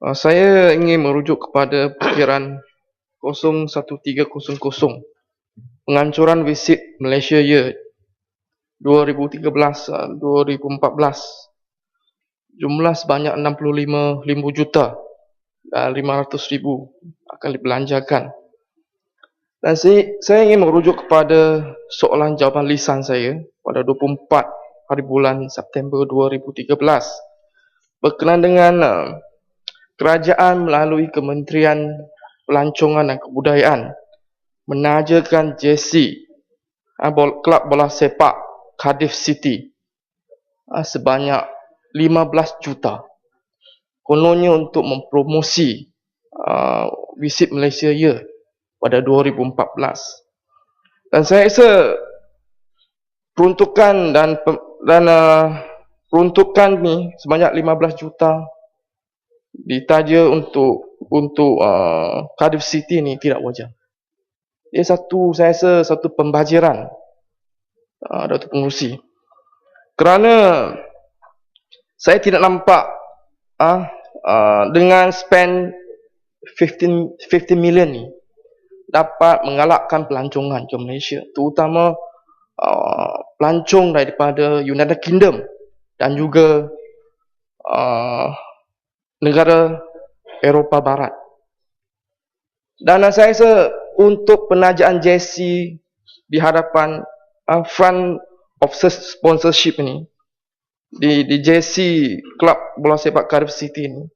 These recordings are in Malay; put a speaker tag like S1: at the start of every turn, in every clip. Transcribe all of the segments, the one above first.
S1: Saya ingin merujuk kepada perkiraan 01300 penghancuran visit Malaysia Year 2013-2014, jumlah sebanyak 65 juta dan 500,000 akan dibelanjakan. Dan saya ingin merujuk kepada soalan jawapan lisan saya pada 24 hari bulan September 2013 berkenaan dengan kerajaan melalui Kementerian Pelancongan dan Kebudayaan menajakan jersey kelab bola sepak Cardiff City sebanyak 15 juta. Kononnya untuk mempromosi Visit Malaysia Year pada 2014. Dan saya rasa peruntukan peruntukan ni sebanyak 15 juta ditaja untuk Cardiff City ni tidak wajar. Dia saya rasa satu pembajiran Datuk Pengerusi. Kerana saya tidak nampak dengan spend 15 million ni dapat mengalahkan pelancongan ke Malaysia, terutama pelancong daripada United Kingdom dan juga negara Eropah Barat. Dan saya rasa untuk penajaan jersey di hadapan front of sponsorship ni di jersey kelab bola sepak Cardiff City ni,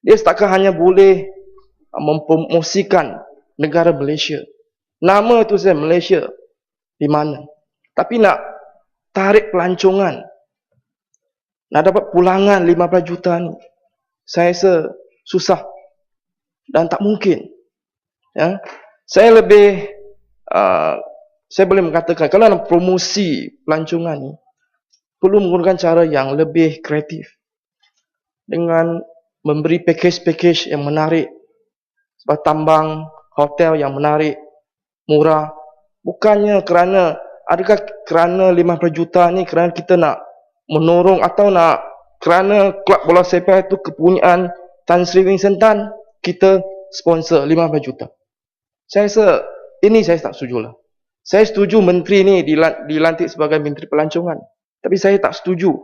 S1: dia setakat hanya boleh mempromosikan negara Malaysia. Nama tu saya Malaysia di mana. Tapi nak tarik pelancongan, nak dapat pulangan 15 juta ni, saya rasa susah dan tak mungkin. Ya. Saya boleh mengatakan kalau nak promosi pelancongan ni perlu menggunakan cara yang lebih kreatif dengan memberi package yang menarik, sebab tambang, hotel yang menarik, murah. Bukannya adakah kerana 15 juta ni kerana kita nak menorong atau kerana kelab bola sepak itu kepunyaan Tan Sri Vincent Tan, kita sponsor 15 juta. Saya rasa ini saya tak setuju lah. Saya setuju menteri ni dilantik sebagai menteri pelancongan, tapi saya tak setuju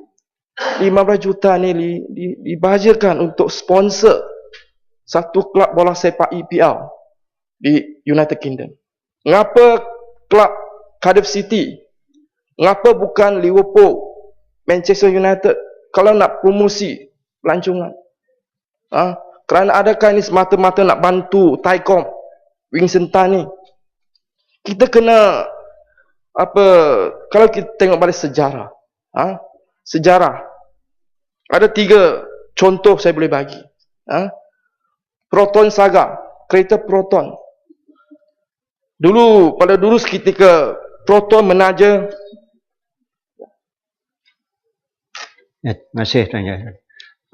S1: 15 juta ni dibahagikan untuk sponsor satu kelab bola sepak EPL di United Kingdom. Mengapa kelab Cardiff City? Mengapa bukan Liverpool, Manchester United kalau nak promosi pelancongan? Kerana adakah ini semata-mata nak bantu Taicom Vincent Tan ni? Kita kena kalau kita tengok pada sejarah, sejarah ada 3 contoh saya boleh bagi. Proton Saga, kereta Proton. Pada dulu ketika Proton menaja.
S2: Terima kasih Tuan Jaya.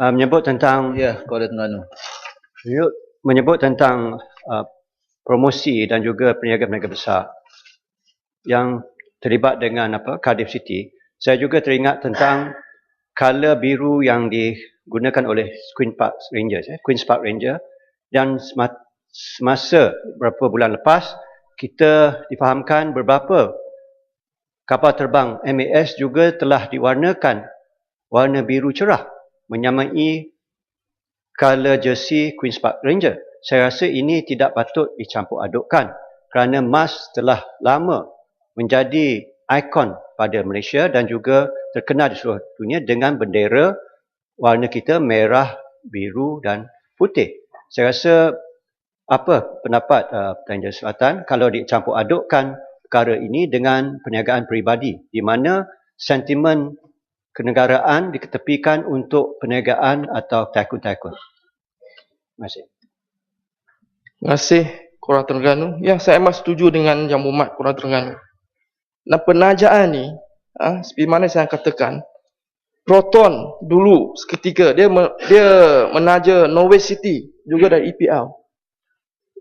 S2: Menyebut tentang
S3: Kepada Terengganu.
S2: menyebut tentang promosi dan juga peniaga-peniaga besar yang terlibat dengan Cardiff City. Saya juga teringat tentang color biru yang digunakan oleh Queen's Park Rangers, dan semasa beberapa bulan lepas kita difahamkan beberapa kapal terbang MAS juga telah diwarnakan warna biru cerah menyamai color jersey Queen's Park Rangers. Saya rasa ini tidak patut dicampur adukkan kerana MAS telah lama menjadi ikon pada Malaysia dan juga terkenal di seluruh dunia dengan bendera warna kita merah, biru dan putih. Saya rasa apa pendapat Petang Jaya Selatan kalau dicampur adukkan perkara ini dengan perniagaan peribadi di mana sentimen kenegaraan diketepikan untuk perniagaan atau tycoon-tycoon. Terima kasih.
S1: Terima kasih Korang Terengganu. Ya, saya amat setuju dengan Yang Berhormat Korang Terengganu. Dan penajaan ni, seperti mana saya katakan, Proton dulu seketika dia menaja Norwich City juga dari EPL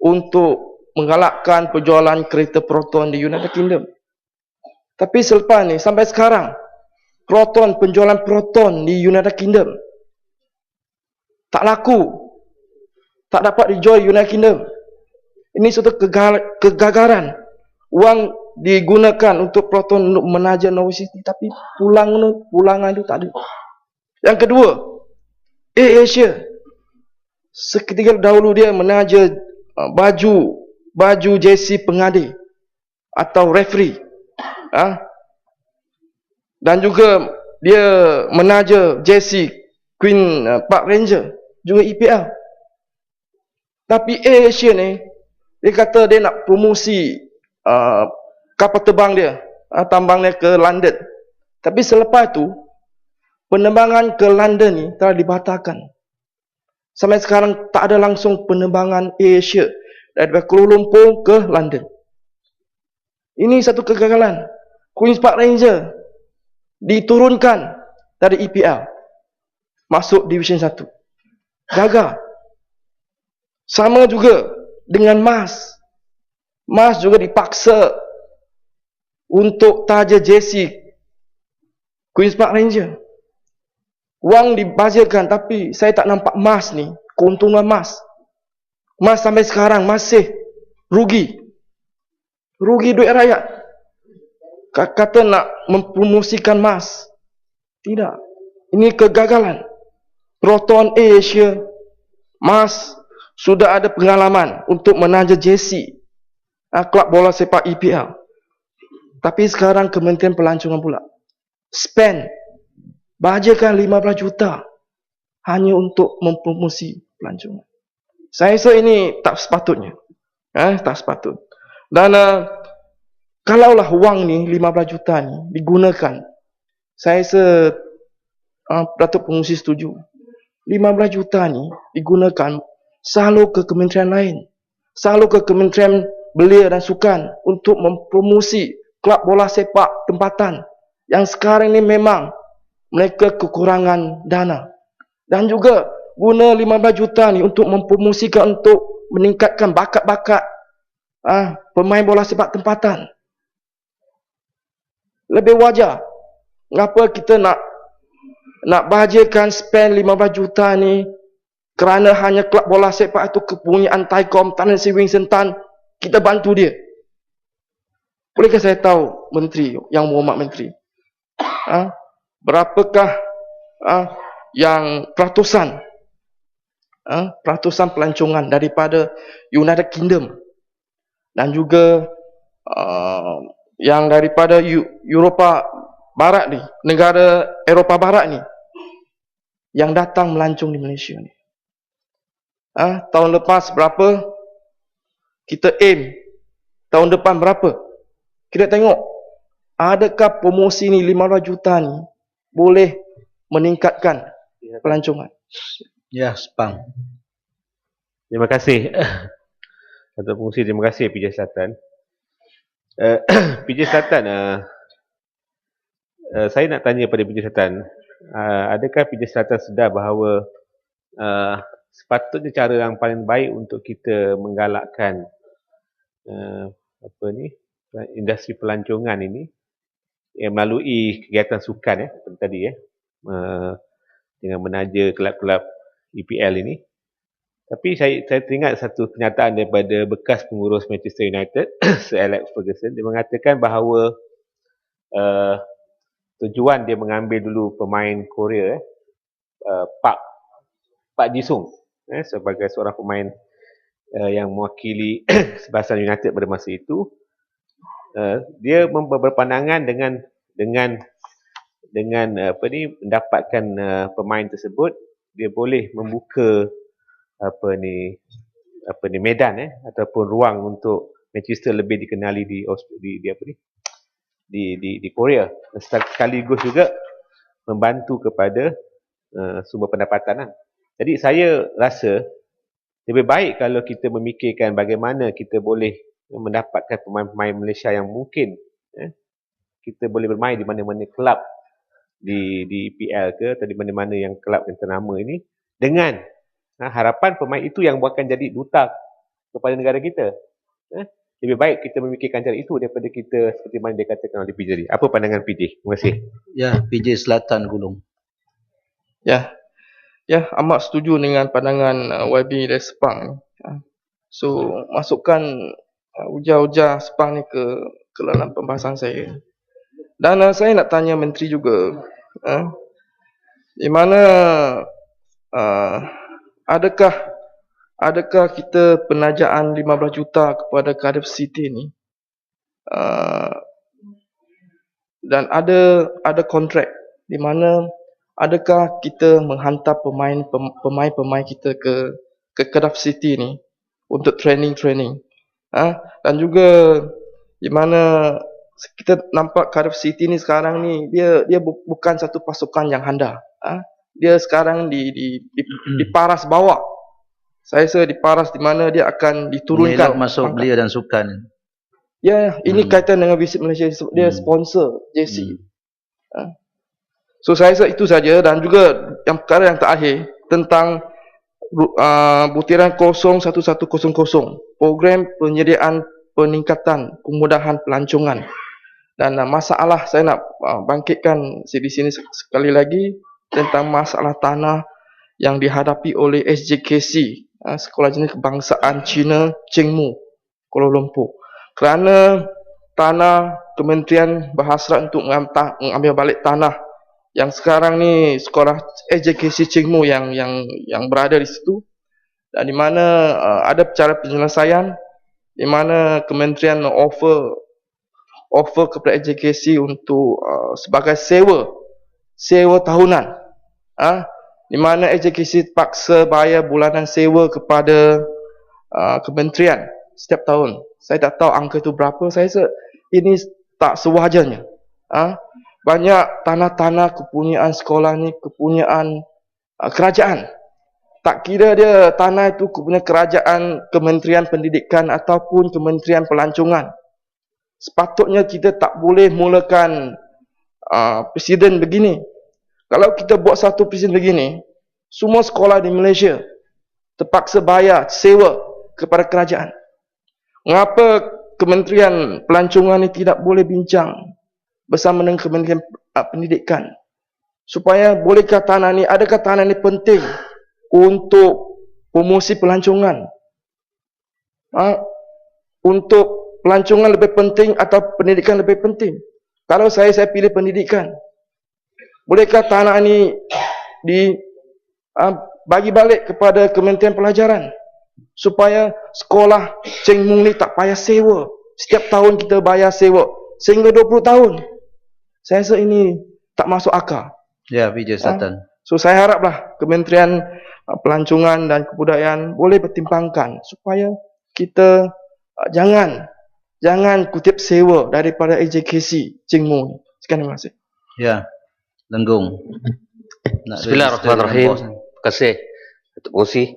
S1: untuk menggalakkan penjualan kereta Proton di United Kingdom. Tapi selepas ni sampai sekarang penjualan Proton di United Kingdom tak laku. tak dapat dijual United Kingdom. Ini suatu kegagaran. Wang digunakan untuk Proton untuk menaja Norwich City, tapi pulangan itu tak ada. Yang kedua, Asia. Seketika dahulu dia menaja baju jersey pengadil atau referee. Dan juga dia menaja jersey Queen Park Ranger, juga EPL. Tapi Asia ni, dia kata dia nak promosi kapal terbang dia, tambangnya ke London. Tapi selepas itu, penerbangan ke London ni telah dibatalkan. Sampai sekarang tak ada langsung penerbangan Asia dari Kuala Lumpur ke London. Ini satu kegagalan. Queen's Park Ranger diturunkan dari EPL masuk Division 1. Gagal. Sama juga dengan Mas. Mas juga dipaksa untuk taja jersey Queen's Park Ranger. Wang dibazirkan, tapi saya tak nampak Mas ni, keuntungan Mas. Mas sampai sekarang masih rugi. Rugi duit rakyat. Kata nak mempromosikan Mas. Tidak. Ini kegagalan. Proton Asia, Mas sudah ada pengalaman untuk menaja jersey klub bola sepak EPL. Tapi sekarang Kementerian Pelancongan pula spend, bajekan 15 juta hanya untuk mempromosi pelancongan. Saya rasa ini tak sepatutnya. Tak sepatut. Dan kalaulah wang ni 15 juta ni digunakan, saya rasa Datuk Pengerusi setuju. 15 juta ni digunakan selalu ke kementerian lain. Selalu ke Kementerian Belia dan Sukan untuk mempromosi klub bola sepak tempatan yang sekarang ni memang mereka kekurangan dana. Dan juga guna 15 juta ni untuk mempromosikan, untuk meningkatkan bakat-bakat pemain bola sepak tempatan. Lebih wajar. Kenapa kita nak bahagikan spend 15 juta ni kerana hanya klub bola sepak itu kepunyaan Taikom, Tan Sri Sentan, kita bantu dia. Bolehkah saya tahu, Menteri, Yang Berhormat Menteri, berapakah yang peratusan pelancongan daripada United Kingdom dan juga yang daripada Eropah Barat ni, negara Eropah Barat ni, yang datang melancong di Malaysia ni. Tahun lepas berapa? Kita aim tahun depan berapa? Kita tengok adakah promosi ni 15 juta ni boleh meningkatkan pelancongan.
S3: Ya, Spang.
S4: Terima kasih Datuk Pengerusi. Terima kasih PJ Selatan. PJ Selatan, saya nak tanya pada PJ Selatan, adakah PJ Selatan sedar bahawa sepatutnya cara yang paling baik untuk kita menggalakkan industri pelancongan ini melalui kegiatan sukan seperti tadi dengan menaja kelab-kelab EPL ini. Tapi saya teringat satu kenyataan daripada bekas pengurus Manchester United, Sir Alex Ferguson. Dia mengatakan bahawa tujuan dia mengambil dulu pemain Korea, Park Ji-sung, sebagai seorang pemain yang mewakili sebasan United pada masa itu. Dia berpandangan dengan mendapatkan pemain tersebut, dia boleh membuka medan ataupun ruang untuk Manchester lebih dikenali di Korea, sekaligus juga membantu kepada sumber pendapatan. Jadi saya rasa lebih baik kalau kita memikirkan bagaimana kita boleh mendapatkan pemain-pemain Malaysia yang mungkin kita boleh bermain di mana-mana kelab di EPL ke atau di mana-mana yang kelab yang ternama ini, dengan harapan pemain itu yang akan jadi duta kepada negara kita. Lebih baik kita memikirkan cara itu daripada kita seperti mana dia katakan oleh PJ. Apa pandangan PJ? Terima kasih.
S3: Ya, PJ Selatan Gulung.
S1: Ya, Ya, amat setuju dengan pandangan YB dari Sepang ni. So, masukkan ujar-ujar Sepang ni ke dalam pembahasan saya. Dan saya nak tanya Menteri juga, di mana adakah kita penajaan 15 juta kepada Cardiff City ni, dan ada kontrak di mana adakah kita menghantar pemain kita ke Cardiff City ni untuk training, dan juga di mana kita nampak Cardiff City ni sekarang ni dia bukan satu pasukan yang handal. Dia sekarang di paras bawah. Saya rasa di paras di mana dia akan diturunkan.
S3: Elok masuk belia dan sukan.
S1: Ya, ini kaitan dengan Visit Malaysia, dia sponsor JC. So saya rasa itu saja, dan juga yang perkara yang terakhir tentang butiran 0110, program penyediaan peningkatan kemudahan pelancongan. Dan masalah saya nak bangkitkan di sini sekali lagi tentang masalah tanah yang dihadapi oleh SJKC, Sekolah Jenis Kebangsaan Cina Chengmu, Kuala Lumpur. Kerana tanah kementerian berhasrat untuk mengambil balik tanah yang sekarang ni sekolah SJKC Chengmu yang berada di situ, dan di mana ada cara penyelesaian di mana kementerian offer kepada SJKC untuk sebagai sewa tahunan, di mana SJKC paksa bayar bulanan sewa kepada kementerian setiap tahun. Saya tak tahu angka itu berapa. Saya rasa ini tak sewajarnya. Banyak tanah-tanah kepunyaan sekolah ni kepunyaan kerajaan. Tak kira dia tanah itu kepunyaan kerajaan, Kementerian Pendidikan ataupun Kementerian Pelancongan. Sepatutnya kita tak boleh mulakan presiden begini. Kalau kita buat satu presiden begini, semua sekolah di Malaysia terpaksa bayar sewa kepada kerajaan. Mengapa Kementerian Pelancongan ini tidak boleh bincang bersama dengan Kementerian Pendidikan supaya bolehkah tanah ni, adakah tanah ni penting untuk promosi pelancongan, untuk pelancongan lebih penting atau pendidikan lebih penting? Kalau saya pilih pendidikan. Bolehkah tanah ni bagi balik kepada Kementerian Pelajaran supaya sekolah Chengmu ni tak payah sewa? Setiap tahun kita bayar sewa sehingga 20 tahun. Saya rasa ini tak masuk akal.
S3: Ya, Vijay Satan.
S1: So saya haraplah Kementerian Pelancongan dan Kebudayaan boleh pertimbangkan supaya kita jangan kutip sewa daripada SJKC Chengmu. Sekian, terima kasih.
S3: Ya, Lenggung.
S5: Bismillahirrahmanirrahim. Terima kasih Datuk Pengerusi.